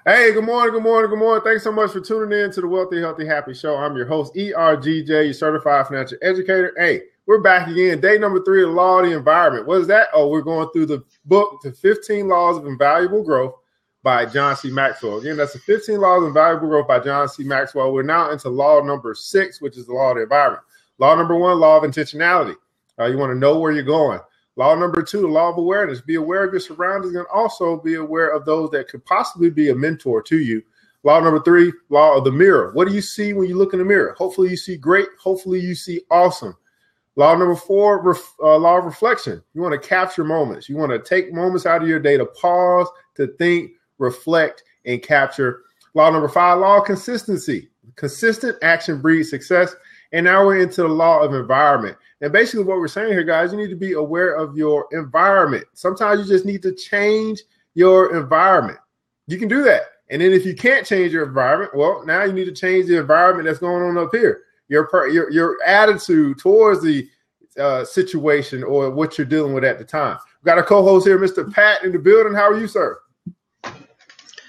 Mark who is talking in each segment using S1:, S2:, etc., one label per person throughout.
S1: Hey, good morning, good morning, good morning. Thanks so much for tuning in to the Wealthy, Healthy, Happy Show. I'm your host, ERGJ, your certified financial educator. Hey, we're back again. Day number 3 of the Law of the Environment. What is that? Oh, we're going through the book, The 15 Laws of Invaluable Growth by John C. Maxwell. Again, that's the 15 Laws of Invaluable Growth by John C. Maxwell. We're now into law number 6, which is the Law of the Environment. Law number 1, Law of Intentionality. You want to know where you're going. Law number 2, the law of awareness. Be aware of your surroundings and also be aware of those that could possibly be a mentor to you. Law number 3, law of the mirror. What do you see when you look in the mirror? Hopefully you see great. Hopefully you see awesome. Law number 4, law of reflection. You want to capture moments. You want to take moments out of your day to pause, to think, reflect, and capture. Law number 5, law of consistency. Consistent action breeds success. And now we're into the law of environment. And basically what we're saying here, guys, you need to be aware of your environment. Sometimes you just need to change your environment. You can do that. And then if you can't change your environment, well, now you need to change the environment that's going on up here. Your attitude towards the situation or what you're dealing with at the time. We've got a co-host here, Mr. Pat, in the building. How are you, sir?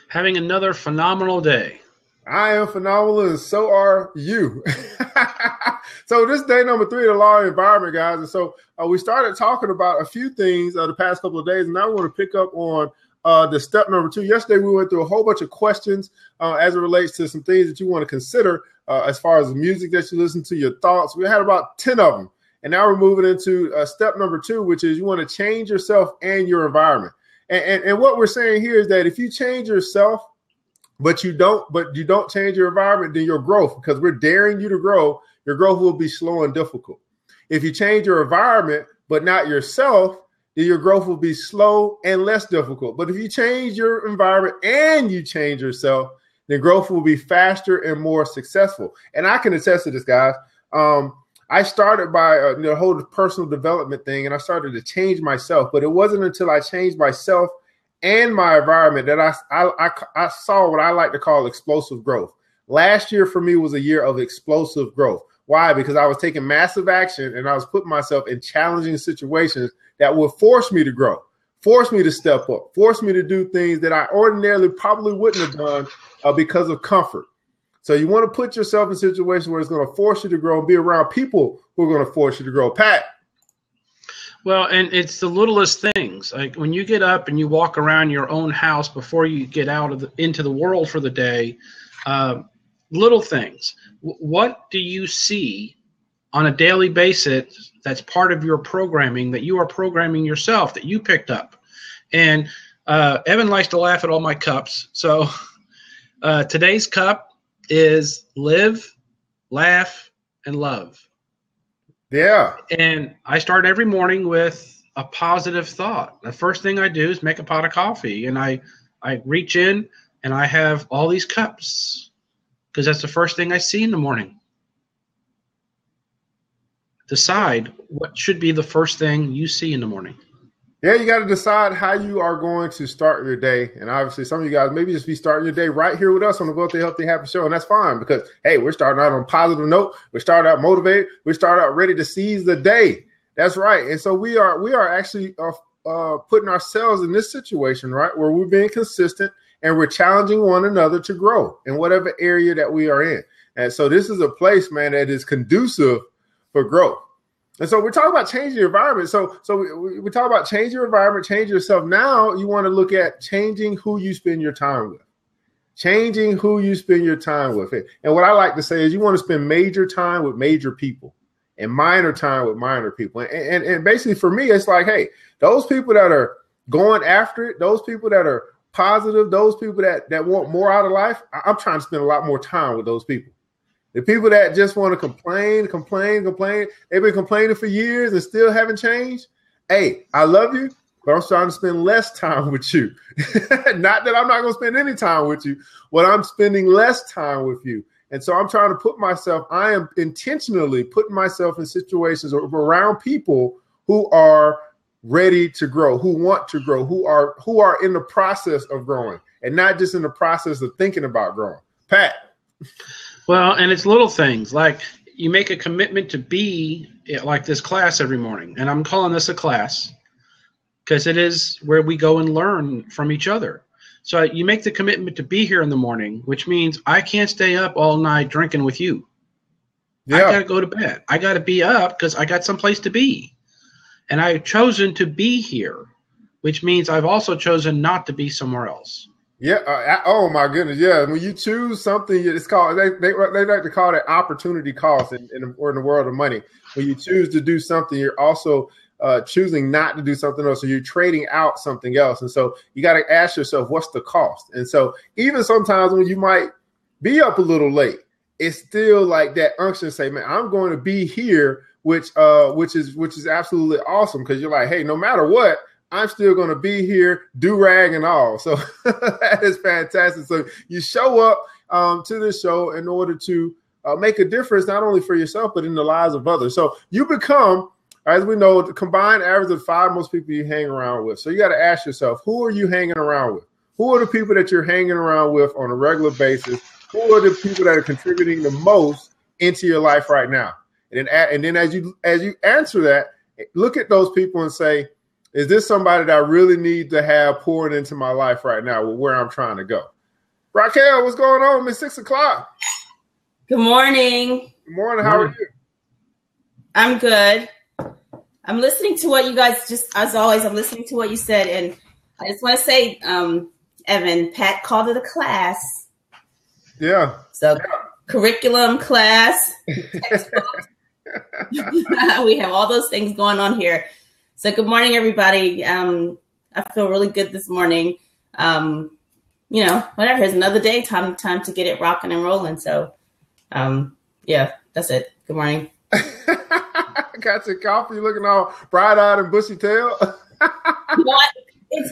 S2: Having another phenomenal day.
S1: I am phenomenal, and so are you. So this is day number 3 of the Law of Environment, guys. And so we started talking about a few things the past couple of days, and now we want to pick up on the step number 2. Yesterday, we went through a whole bunch of questions as it relates to some things that you want to consider as far as the music that you listen to, your thoughts. We had about 10 of them. And now we're moving into step number 2, which is you want to change yourself and your environment. And what we're saying here is that if you change yourself, but you don't change your environment, then your growth, because we're daring you to grow, your growth will be slow and difficult. If you change your environment, but not yourself, then your growth will be slow and less difficult. But if you change your environment and you change yourself, then growth will be faster and more successful. And I can attest to this, guys. I started by the whole personal development thing, and I started to change myself. But it wasn't until I changed myself and my environment that I saw what I like to call explosive growth. Last year for me was a year of explosive growth. Why? Because I was taking massive action and I was putting myself in challenging situations that would force me to grow, force me to step up, force me to do things that I ordinarily probably wouldn't have done because of comfort. So you want to put yourself in situations where it's going to force you to grow and be around people who are going to force you to grow. Pat.
S2: Well, and it's the littlest things. Like when you get up and you walk around your own house before you get out into the world for the day, little things. What do you see on a daily basis that's part of your programming, that you are programming yourself, that you picked up? And Evan likes to laugh at all my cups. So today's cup is live, laugh, and love.
S1: Yeah.
S2: And I start every morning with a positive thought. The first thing I do is make a pot of coffee, and I reach in and I have all these cups because that's the first thing I see in the morning. Decide what should be the first thing you see in the morning.
S1: Yeah, you got to decide how you are going to start your day. And obviously, some of you guys maybe just be starting your day right here with us on the Wealthy, Healthy, Happy Show. And that's fine because, hey, we're starting out on a positive note. We start out motivated. We start out ready to seize the day. That's right. And so we are actually putting ourselves in this situation, right, where we're being consistent and we're challenging one another to grow in whatever area that we are in. And so this is a place, man, that is conducive for growth. And so we're talking about changing your environment. So we talk about change your environment, change yourself. Now you want to look at changing who you spend your time with. Changing who you spend your time with. And what I like to say is you want to spend major time with major people and minor time with minor people. And basically for me, it's like, hey, those people that are going after it, those people that are positive, those people that want more out of life, I'm trying to spend a lot more time with those people. The people that just want to complain, they've been complaining for years and still haven't changed. Hey, I love you, but I'm trying to spend less time with you. Not that I'm not going to spend any time with you, but I'm spending less time with you. And so I'm trying to I am intentionally putting myself in situations around people who are ready to grow, who want to grow, who are in the process of growing and not just in the process of thinking about growing. Pat.
S2: Well, and it's little things like you make a commitment to be like this class every morning. And I'm calling this a class because it is where we go and learn from each other. So you make the commitment to be here in the morning, which means I can't stay up all night drinking with you. Yeah. I got to go to bed. I got to be up because I got someplace to be. And I've chosen to be here, which means I've also chosen not to be somewhere else.
S1: Yeah. Oh my goodness. Yeah. When you choose something, it's called they like to call it opportunity cost in the world of money. When you choose to do something, you're also choosing not to do something else. So you're trading out something else. And so you got to ask yourself, what's the cost? And so even sometimes when you might be up a little late, it's still like that unction say, man, I'm going to be here, which is absolutely awesome. Because you're like, hey, no matter what, I'm still going to be here, do-rag and all. So that is fantastic. So you show up to this show in order to make a difference, not only for yourself, but in the lives of others. So you become, as we know, the combined average of 5 most people you hang around with. So you got to ask yourself, who are you hanging around with? Who are the people that you're hanging around with on a regular basis? Who are the people that are contributing the most into your life right now? And then as you answer that, look at those people and say, is this somebody that I really need to have poured into my life right now with where I'm trying to go? Raquel, what's going on? It's 6 o'clock.
S3: Good morning.
S1: Good morning. How are you?
S3: I'm good. I'm listening to what you guys as always, I'm listening to what you said. And I just want to say, Evan, Pat called it a class.
S1: Yeah.
S3: So curriculum class, textbooks. We have all those things going on here. So good morning, everybody. I feel really good this morning. Whatever. It's another day. Time to get it rocking and rolling. So, yeah, that's it. Good morning.
S1: Got your coffee, looking all bright-eyed and bushy-tailed.
S3: What?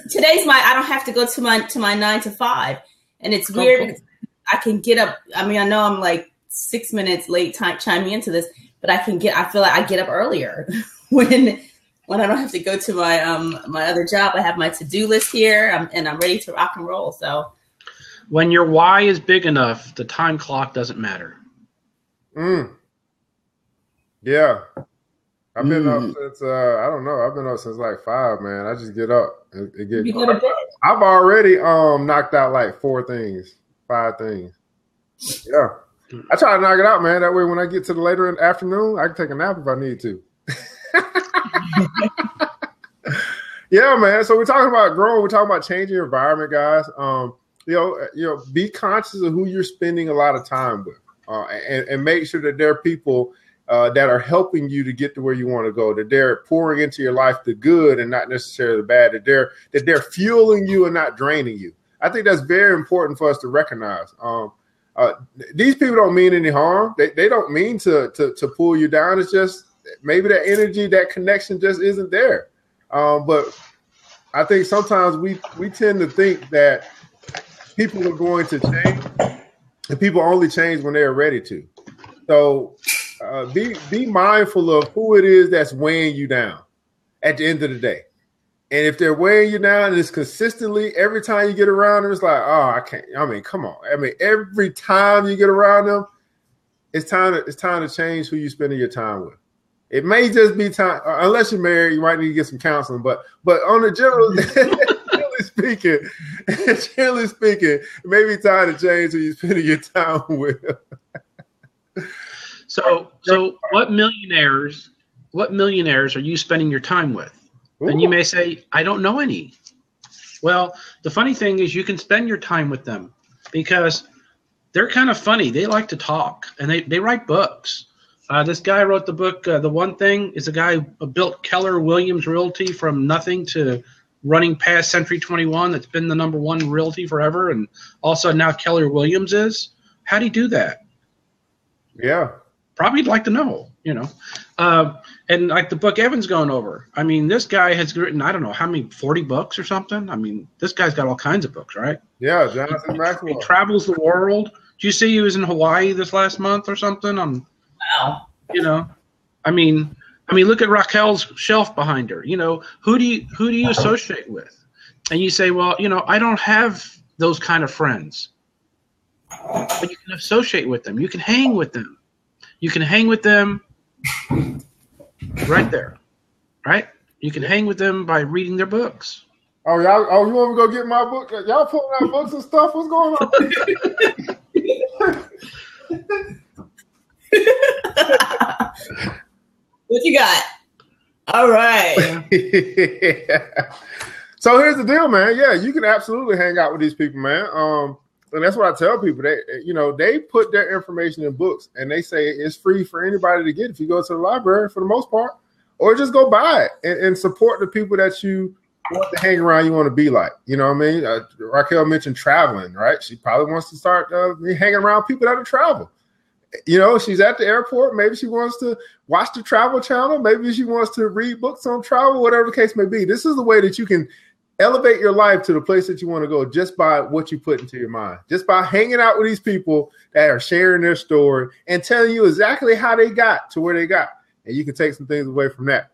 S3: Today's I don't have to go to my 9 to 5, and it's weird. Because I can get up. I mean, I know I'm like 6 minutes late chiming into this, but I feel like I get up earlier when I don't have to go to my other job. I have my to-do list here, and I'm ready to rock and roll. So
S2: when your why is big enough, the time clock doesn't matter.
S1: Yeah. I've been up since I don't know. I've been up since like 5, man. I just get up and get.
S3: You go to bed?
S1: I've already knocked out like 5 things. Yeah. I try to knock it out, man. That way when I get to the later in the afternoon, I can take a nap if I need to. Yeah, man. So we're talking about growing. We're talking about changing your environment, guys. Be conscious of who you're spending a lot of time with, and make sure that there are people that are helping you to get to where you want to go. That they're pouring into your life the good and not necessarily the bad. That they're fueling you and not draining you. I think that's very important for us to recognize. These people don't mean any harm. They don't mean to pull you down. It's just maybe that energy, that connection just isn't there. But I think sometimes we tend to think that people are going to change, and people only change when they're ready to. So be mindful of who it is that's weighing you down at the end of the day. And if they're weighing you down and it's consistently every time you get around them, it's like, oh, I can't. I mean, come on. I mean, every time you get around them, it's time to change who you're spending your time with. It may just be time, unless you're married, you might need to get some counseling. But on the generally speaking, it may be time to change who you're spending your time with.
S2: So what millionaires are you spending your time with? Ooh. And you may say, I don't know any. Well, the funny thing is you can spend your time with them because they're kind of funny. They like to talk, and they write books. This guy wrote the book, The One Thing, is a guy who built Keller Williams Realty from nothing to running past Century 21. That's been the #1 realty forever. And also now Keller Williams is. How'd he do that?
S1: Yeah.
S2: Probably like to know, and like the book Evan's going over. I mean, this guy has written, I don't know how many, 40 books or something. I mean, this guy's got all kinds of books, right?
S1: Yeah, Jonathan Maxwell.
S2: He travels the world. Did you see he was in Hawaii this last month or something?
S3: Wow.
S2: I mean, look at Raquel's shelf behind her. Who do you associate with? And you say, well, I don't have those kind of friends. But you can associate with them. You can hang with them. You can hang with them right there, right? You can hang with them by reading their books.
S1: Oh, y'all! Oh, you want me to go get my book? Y'all pulling out books and stuff? What's going on?
S3: What you got? All right.
S1: So here's the deal, man. Yeah, you can absolutely hang out with these people, man. And that's what I tell people. They put their information in books, and they say it's free for anybody to get if you go to the library for the most part, or just go buy it and support the people that you want to hang around, you want to be like. You know what I mean? Raquel mentioned traveling, right? She probably wants to start hanging around people that travel. You know, she's at the airport. Maybe she wants to watch the Travel Channel. Maybe she wants to read books on travel, whatever the case may be. This is the way that you can elevate your life to the place that you want to go just by what you put into your mind, just by hanging out with these people that are sharing their story and telling you exactly how they got to where they got. And you can take some things away from that.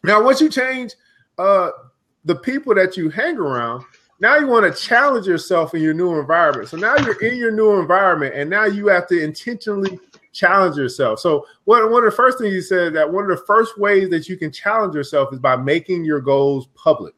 S1: Now, once you change the people that you hang around, now you want to challenge yourself in your new environment. So now you're in your new environment, and now you have to intentionally challenge yourself. So one of the first things you said, that one of the first ways that you can challenge yourself is by making your goals public.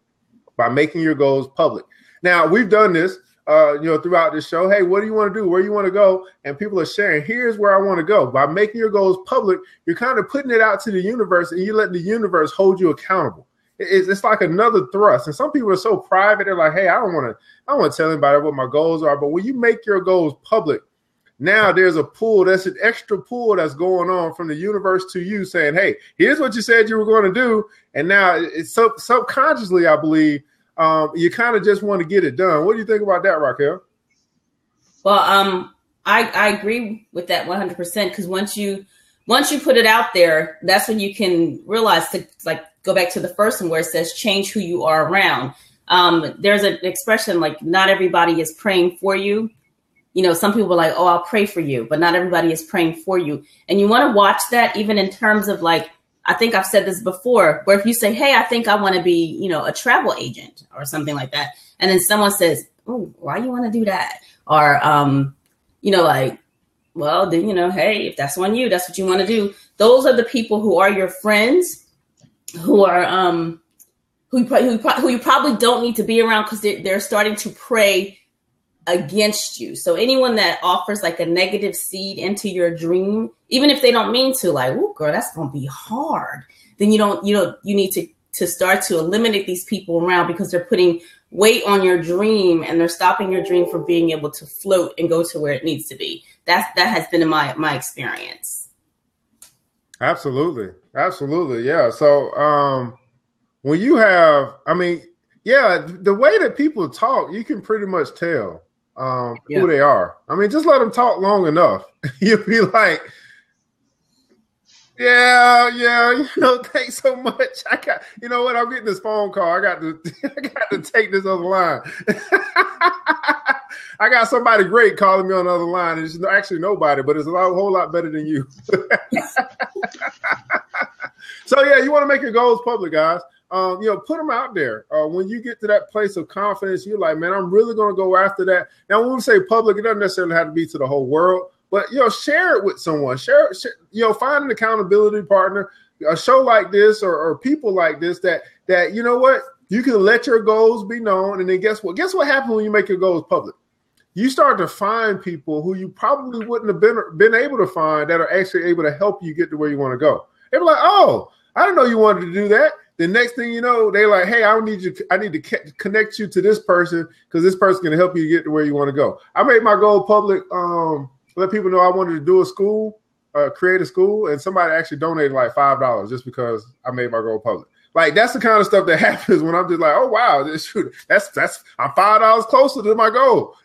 S1: Now, we've done this, throughout this show. Hey, what do you want to do? Where you want to go? And people are sharing, here's where I want to go. By making your goals public, you're kind of putting it out to the universe, and you let the universe hold you accountable. It's like another thrust. And some people are so private. They're like, hey, I don't want to tell anybody what my goals are. But when you make your goals public, now there's a pull. That's an extra pull that's going on from the universe to you saying, hey, here's what you said you were going to do. And now it's subconsciously, I believe, you kind of just want to get it done. What do you think about that, Raquel?
S3: Well, I agree with that 100%, because once you put it out there, that's when you can realize to go back to the first one where it says change who you are around. There's an expression like not everybody is praying for you. You know, some people are like, oh, I'll pray for you, but not everybody is praying for you. And you want to watch that even in terms of like, I think I've said this before, where if you say, hey, I think I want to be, a travel agent or something like that. And then someone says, oh, why you want to do that? Or, well, then, hey, if that's on you, that's what you want to do. Those are the people who are your friends, who are who you probably don't need to be around, because they're starting to pray against you. So anyone that offers like a negative seed into your dream, even if they don't mean to, like, oh, girl, that's gonna be hard, then you need to start to eliminate these people around, because they're putting weight on your dream and they're stopping your dream from being able to float and go to where it needs to be. That has been in my experience.
S1: Absolutely. Yeah. So when you have, the way that people talk, you can pretty much tell who they are. I mean, just let them talk long enough. You'll be like, yeah, thanks so much. I'm getting this phone call. I got to take this other line. I got somebody great calling me on the other line. It's actually nobody, but it's a whole lot better than you. So yeah, you want to make your goals public, guys. Put them out there. When you get to that place of confidence, you're like, man, I'm really going to go after that. Now, when we say public, it doesn't necessarily have to be to the whole world, but, share it with someone. Share, find an accountability partner, a show like this or people like this that, you know what, you can let your goals be known. And then guess what? Guess what happens when you make your goals public? You start to find people who you probably wouldn't have been able to find that are actually able to help you get to where you want to go. They're like, oh, I didn't know you wanted to do that. The next thing you know, they're like, hey, I need to connect you to this person, because this person can help you get to where you want to go. I made my goal public, let people know I wanted to do a school, create a school, and somebody actually donated like $5 just because I made my goal public. Like, that's the kind of stuff that happens when I'm just like, oh wow, that's I'm $5 closer to my goal.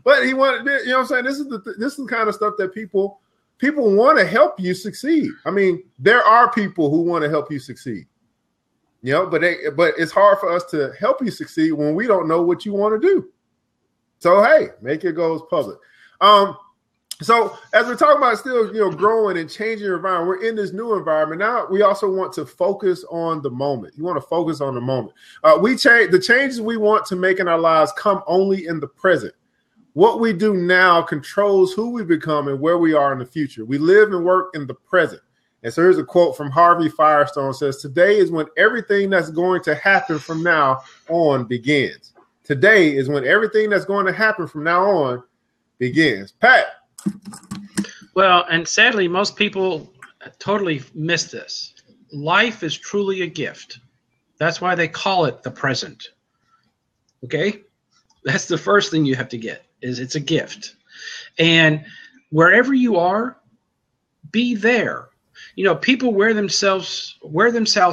S1: But he wanted, what I'm saying? This is the kind of stuff that people want to help you succeed. I mean, there are people who want to help you succeed, but it's hard for us to help you succeed when we don't know what you want to do. So, hey, make your goals public. So as we're talking about still, growing and changing your environment, we're in this new environment. Now we also want to focus on the moment. You want to focus on the moment. The changes we want to make in our lives come only in the present. What we do now controls who we become and where we are in the future. We live and work in the present. And so here's a quote from Harvey Firestone. It says, today is when everything that's going to happen from now on begins. Today is when everything that's going to happen from now on begins. Pat.
S2: Well, and sadly, most people totally miss this. Life is truly a gift. That's why they call it the present. Okay? That's the first thing you have to get, is it's a gift. And wherever you are, be there. You know, people wear themselves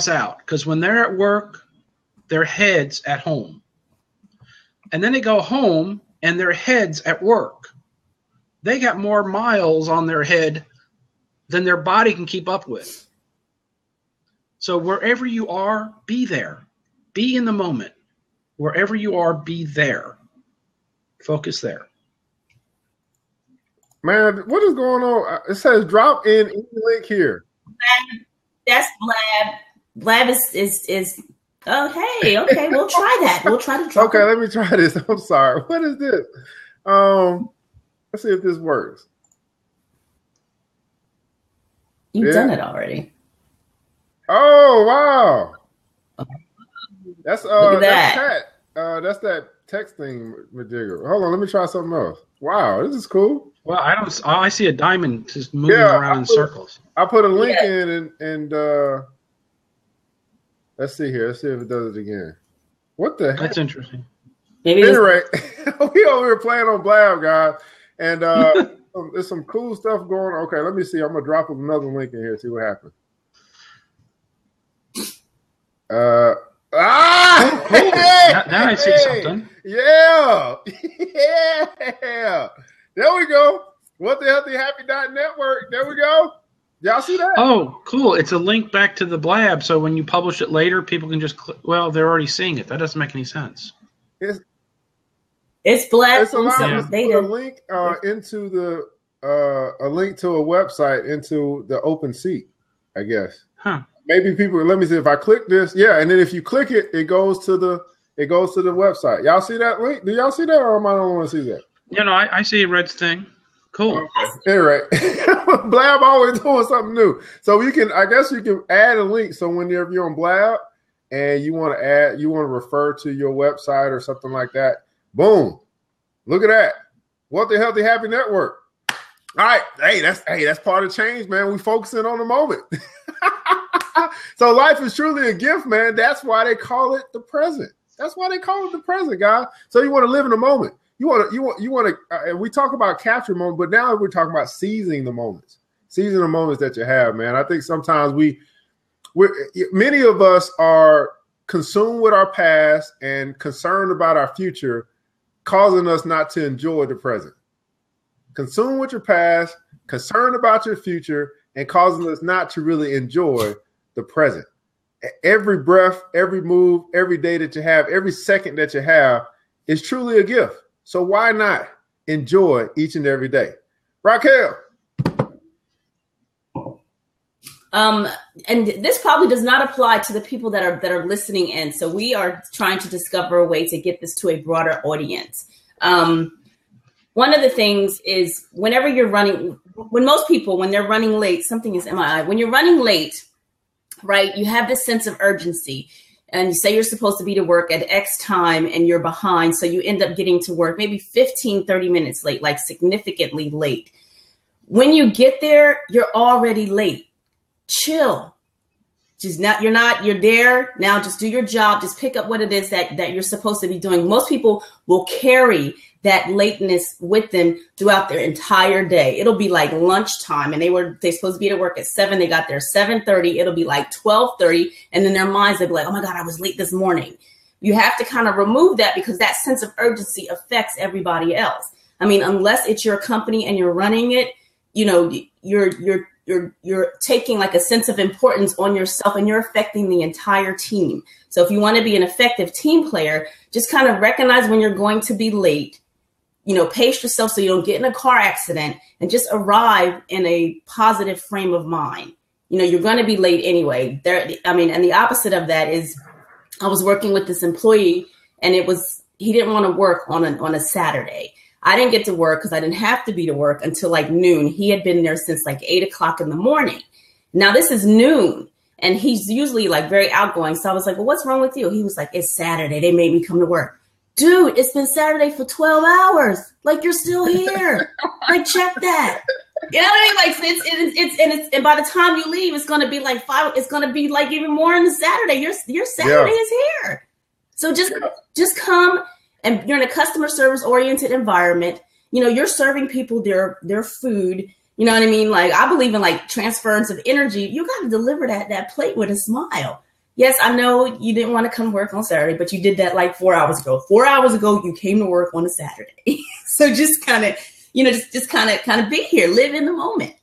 S2: out because when they're at work, their head's at home. And then they go home and their head's at work. They got more miles on their head than their body can keep up with. So wherever you are, be there. Be in the moment. Wherever you are, be there. Focus there.
S1: Man, what is going on? It says drop in any link here.
S3: That's Blab. Blab is oh, hey, okay, we'll try that. We'll try to drop
S1: Okay, let me try this. I'm sorry. What is this? Let's see if this works.
S3: You've done it already.
S1: Oh, wow. That's
S3: Look at
S1: that's
S3: that.
S1: Pat. That's that texting majigger. Hold on, let me try something else. Wow, this is cool.
S2: Well, I see a diamond just moving around in circles.
S1: I put a link in and let's see here. Let's see if it does it again. What the heck?
S2: That's interesting.
S3: Maybe
S1: Anyway, we over here playing on Blab, guys. And there's some cool stuff going on. Okay, let me see. I'm going to drop another link in here, see what happens.
S2: Cool. Now I see something.
S1: Yeah. Yeah. There we go. What the Healthy Happy Network. There we go. Y'all see that?
S2: Oh, cool. It's a link back to the Blab. So when you publish it later, people can just click. Well, they're already seeing it. That doesn't make any sense.
S3: It's Blab.
S1: It's allowed us to put a link into the a link to a website into the open seat, I guess.
S2: Huh.
S1: Maybe people, let me see if I click this. Yeah, and then if you click it, it goes to the website. Y'all see that link? Do y'all see that, or am I the only one to see that?
S2: You know, I see Red's thing. Cool.
S1: Okay. Anyway, Blab always doing something new. So I guess you can add a link. So whenever you're on Blab and you want to refer to your website or something like that, boom. Look at that. What the Healthy Happy Network. All right. Hey, that's part of change, man. We focusing on the moment. So life is truly a gift, man. That's why they call it the present. That's why they call it the present, guys. So you want to live in the moment. You want to. We talk about capture moment, but now we're talking about seizing the moments that you have, man. I think sometimes many of us are consumed with our past and concerned about our future, causing us not to enjoy the present. Consumed with your past, concerned about your future, and causing us not to really enjoy the present. Every breath, every move, every day that you have, every second that you have is truly a gift. So why not enjoy each and every day? Raquel.
S3: And this probably does not apply to the people that are listening in. So we are trying to discover a way to get this to a broader audience. One of the things is when they're running late, something is MII. When you're running late, right, you have this sense of urgency. And you say you're supposed to be to work at X time and you're behind. So you end up getting to work maybe 15, 30 minutes late, like significantly late. When you get there, you're already late. Chill. You're there. Now just do your job. Just pick up what it is that you're supposed to be doing. Most people will carry that lateness with them throughout their entire day. It'll be like lunchtime and they're supposed to be at work at 7. They got there 7:30. It'll be like 12:30. And then their minds, they'll be like, oh my God, I was late this morning. You have to kind of remove that because that sense of urgency affects everybody else. I mean, unless it's your company and you're running it, you know, you're taking like a sense of importance on yourself and you're affecting the entire team. So if you want to be an effective team player, just kind of recognize when you're going to be late, you know, pace yourself so you don't get in a car accident and just arrive in a positive frame of mind. You know, you're going to be late anyway. And the opposite of that is I was working with this employee and he didn't want to work on a Saturday. I didn't get to work because I didn't have to be to work until like noon. He had been there since like 8 o'clock in the morning. Now this is noon. And he's usually like very outgoing. So I was like, well, what's wrong with you? He was like, it's Saturday. They made me come to work. Dude, it's been Saturday for 12 hours. Like, you're still here. Like, check that. You know what I mean? Like, and by the time you leave, it's going to be like 5. It's going to be like even more on the Saturday. Your Saturday is here. So just come, and you're in a customer service oriented environment. You know, you're serving people their food. You know what I mean? Like, I believe in like transference of energy. You got to deliver that plate with a smile. Yes, I know you didn't want to come work on Saturday, but you did that like 4 hours ago. 4 hours ago, you came to work on a Saturday. So just kind of, you know, just kind of be here, live in the moment.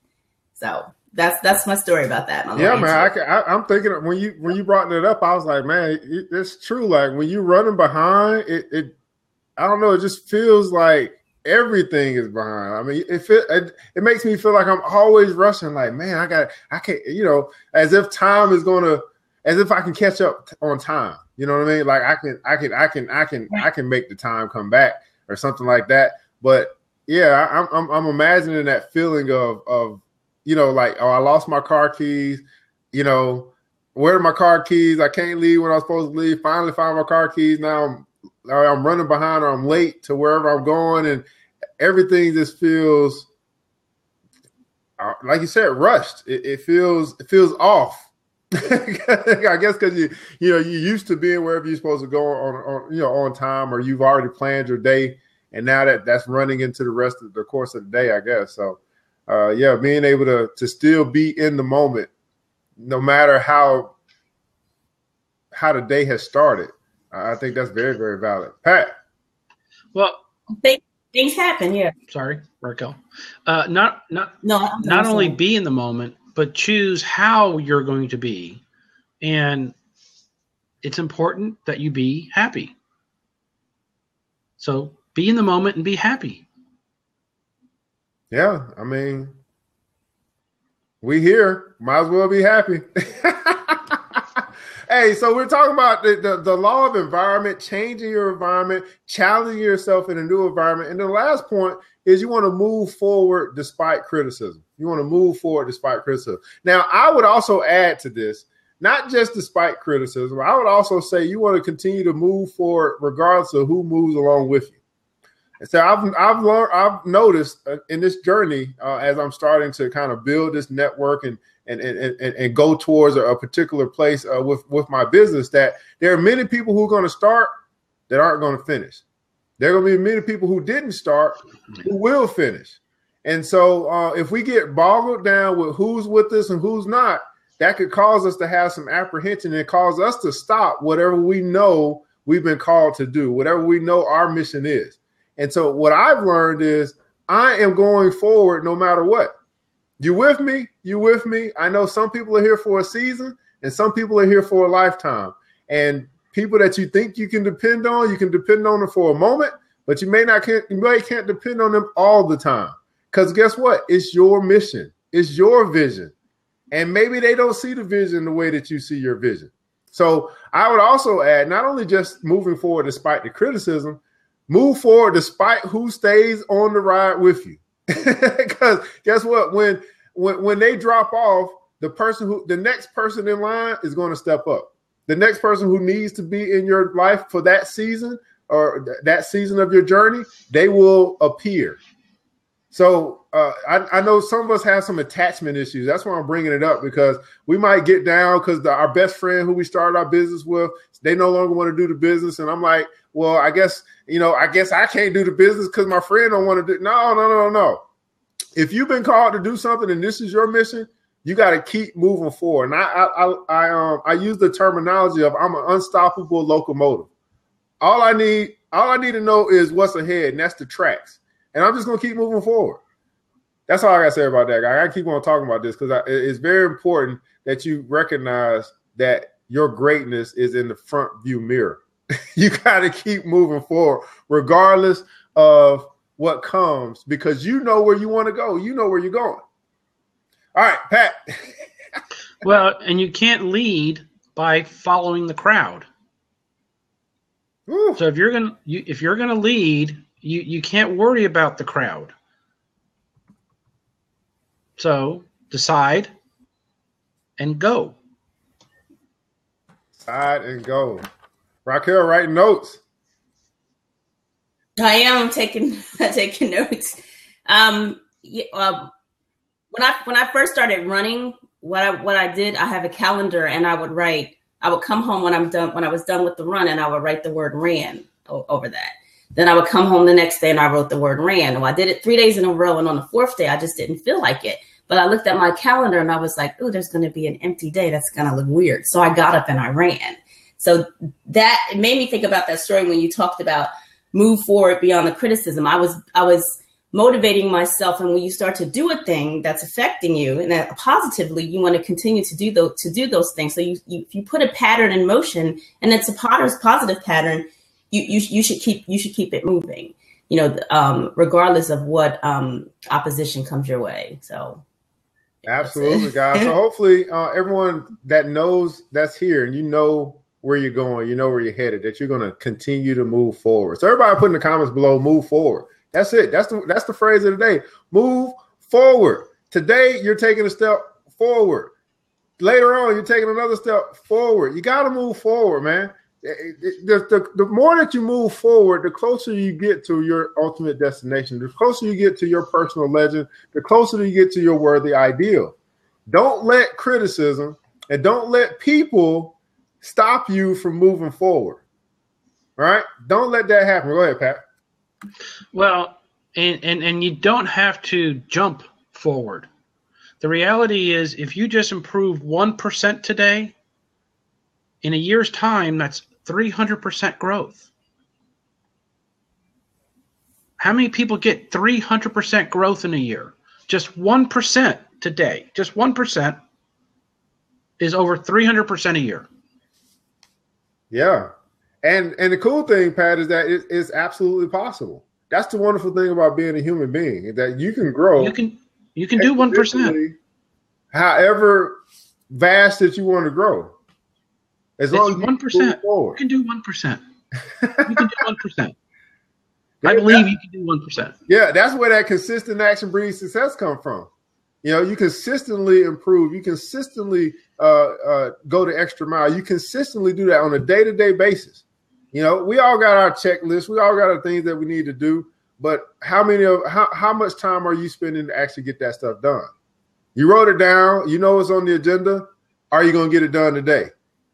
S3: So that's my story about that.
S1: Yeah, man. I'm thinking when you brought it up, I was like, man, it's true. Like when you're running behind, it I don't know, it just feels like everything is behind. I mean, it makes me feel like I'm always rushing. Like, man, I can't, you know, as if I can catch up on time. You know what I mean? Like I can make the time come back or something like that. But yeah, I'm imagining that feeling of you know, like, oh, I lost my car keys. You know, where are my car keys? I can't leave when I was supposed to leave. Finally found my car keys. Now I'm running behind, or I'm late to wherever I'm going, and everything just feels, like you said, rushed. It feels off. I guess because you're used to being wherever you're supposed to go on time, or you've already planned your day, and now that's running into the rest of the course of the day, I guess. So, being able to still be in the moment, no matter how the day has started. I think that's very, very valid. Pat.
S2: Well,
S3: things happen. Yeah.
S2: Sorry, Raquel. Not only be in the moment, but choose how you're going to be. And it's important that you be happy. So be in the moment and be happy.
S1: Yeah. I mean, we here, might as well be happy. Hey, so we're talking about the law of environment, changing your environment, challenging yourself in a new environment. And the last point is you want to move forward despite criticism. You want to move forward despite criticism. Now, I would also add to this, not just despite criticism, I would also say you want to continue to move forward regardless of who moves along with you. And so I've noticed in this journey, as I'm starting to kind of build this network and go towards a particular place with my business, that there are many people who are going to start that aren't going to finish. There are going to be many people who didn't start who will finish. And so if we get boggled down with who's with us and who's not, that could cause us to have some apprehension and cause us to stop whatever we know we've been called to do, whatever we know our mission is. And so what I've learned is I am going forward no matter what. You with me? You with me? I know some people are here for a season and some people are here for a lifetime. And people that you think you can depend on them for a moment, but you can't depend on them all the time. Because guess what? It's your mission. It's your vision. And maybe they don't see the vision the way that you see your vision. So I would also add, not only just moving forward despite the criticism, move forward despite who stays on the ride with you. Because guess what? When they drop off, the next person in line is going to step up. The next person who needs to be in your life for that season or that season of your journey, they will appear. So I know some of us have some attachment issues. That's why I'm bringing it up, because we might get down because our best friend who we started our business with, they no longer want to do the business. And I'm like, well, I guess I can't do the business because my friend don't want to do. No. If you've been called to do something and this is your mission, you got to keep moving forward. And I use the terminology of I'm an unstoppable locomotive. All I need to know is what's ahead, and that's the tracks. And I'm just going to keep moving forward. That's all I got to say about that, guy. I keep on talking about this because it's very important that you recognize that your greatness is in the front view mirror. You got to keep moving forward regardless of what comes, because you know where you want to go. You know where you're going. All right, Pat.
S2: Well, and you can't lead by following the crowd. Ooh. So if you're gonna lead, you can't worry about the crowd. So decide and go.
S1: Decide and go. Raquel, writing notes.
S3: I am taking notes. When I first started running, what I did, I have a calendar, and I would come home when I was done with the run, and I would write the word ran over that. Then I would come home the next day and I wrote the word ran. Well, I did it 3 days in a row, and on the fourth day, I just didn't feel like it. But I looked at my calendar and I was like, oh, there's going to be an empty day. That's going to look weird. So I got up and I ran. So that it made me think about that story when you talked about move forward beyond the criticism. I was motivating myself. And when you start to do a thing that's affecting you and that positively, you want to continue to do those things. So if you put a pattern in motion, and it's a positive pattern, you should keep it moving, regardless of what opposition comes your way. So
S1: absolutely, guys. So hopefully everyone that knows that's here, and you know where you're going, you know where you're headed, that you're going to continue to move forward. So everybody put in the comments below, move forward. That's it. That's the phrase of the day. Move forward. Today, you're taking a step forward. Later on, you're taking another step forward. You got to move forward, man. The more that you move forward, the closer you get to your ultimate destination, the closer you get to your personal legend, the closer you get to your worthy ideal. Don't let criticism and don't let people stop you from moving forward. All right? Don't let that happen. Go ahead, Pat.
S2: Well, and you don't have to jump forward. The reality is, if you just improve 1% today, in a year's time, that's 300% growth. How many people get 300% growth in a year? Just 1% today. Just 1% is over 300% a year.
S1: Yeah. And the cool thing, Pat, is that it's absolutely possible. That's the wonderful thing about being a human being, that you can grow.
S2: You can do 1%.
S1: However vast that you want to grow. As long as
S2: 1%. You can do 1%. You can do 1%. I believe you can do 1%.
S1: Yeah, that's where that consistent action breeds success come from. You consistently improve. You consistently go the extra mile. You consistently do that on a day-to-day basis. We all got our checklist. We all got our things that we need to do. But how much time are you spending to actually get that stuff done? You wrote it down. You know it's on the agenda. Are you going to get it done today?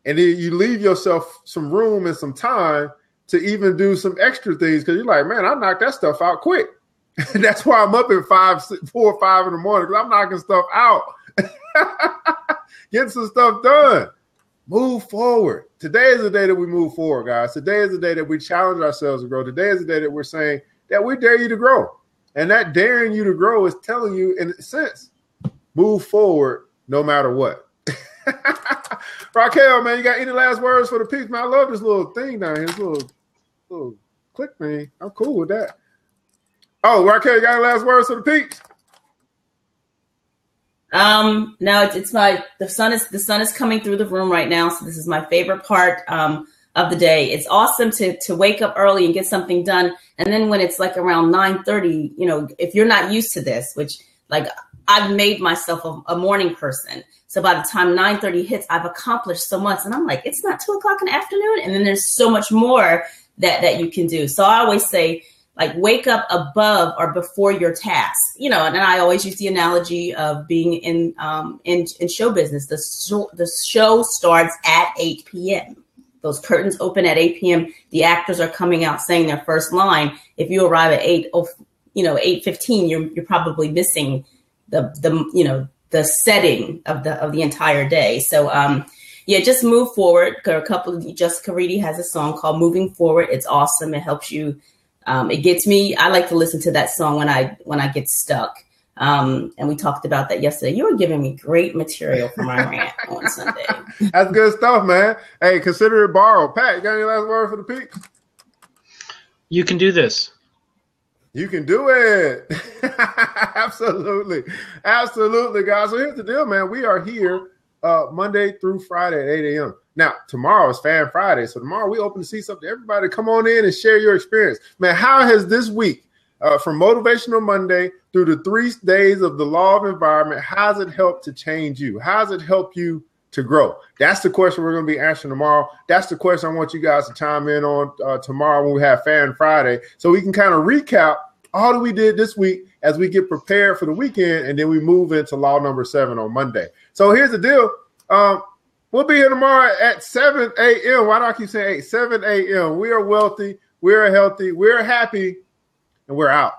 S1: And then you leave yourself some room and some time to even do some extra things, because you're like, man, I knocked that stuff out quick. That's why I'm up at 4 or 5 in the morning, because I'm knocking stuff out. Getting some stuff done. Move forward. Today is the day that we move forward, guys. Today is the day that we challenge ourselves to grow. Today is the day that we're saying that we dare you to grow. And that daring you to grow is telling you, in a sense, move forward no matter what. Raquel, man, you got any last words for the peeps? Man, I love this little thing down here, this little click thing. I'm cool with that. Oh, Raquel, you got any last words for the peeps?
S3: No, the sun is coming through the room right now, so this is my favorite part of the day. It's awesome to wake up early and get something done, and then when it's like around 9:30, if you're not used to this, which like I've made myself a morning person. So by the time 9:30 hits, I've accomplished so much. And I'm like, it's not 2:00 in the afternoon. And then there's so much more that you can do. So I always say, like, wake up above or before your task. And I always use the analogy of being in show business. The show starts at 8 p.m. Those curtains open at 8 p.m. The actors are coming out saying their first line. If you arrive at 8:15, you're probably missing the setting of the entire day. So just move forward. Jessica Reedy has a song called Moving Forward. It's awesome. It helps you. It gets me. I like to listen to that song when I get stuck. And we talked about that yesterday. You were giving me great material for my rant on Sunday.
S1: That's good stuff, man. Hey, consider it borrowed. Pat, you got any last word for the peeps?
S2: You can do this.
S1: You can do it. Absolutely. Absolutely, guys. So here's the deal, man. We are here Monday through Friday at 8 a.m. Now, tomorrow is Fan Friday. So tomorrow we open the seats up to everybody. Come on in and share your experience. Man, how has this week from Motivational Monday through the 3 days of the law of environment, how's it help to change you? How's it help you to grow? That's the question we're going to be answering tomorrow. That's the question I want you guys to chime in on tomorrow when we have Fan Friday, so we can kind of recap all that we did this week as we get prepared for the weekend, and then we move into law number 7 on Monday. So here's the deal. We'll be here tomorrow at 7 a.m. Why do I keep saying 8? 7 a.m. We are wealthy, we're healthy, we're happy, and we're out.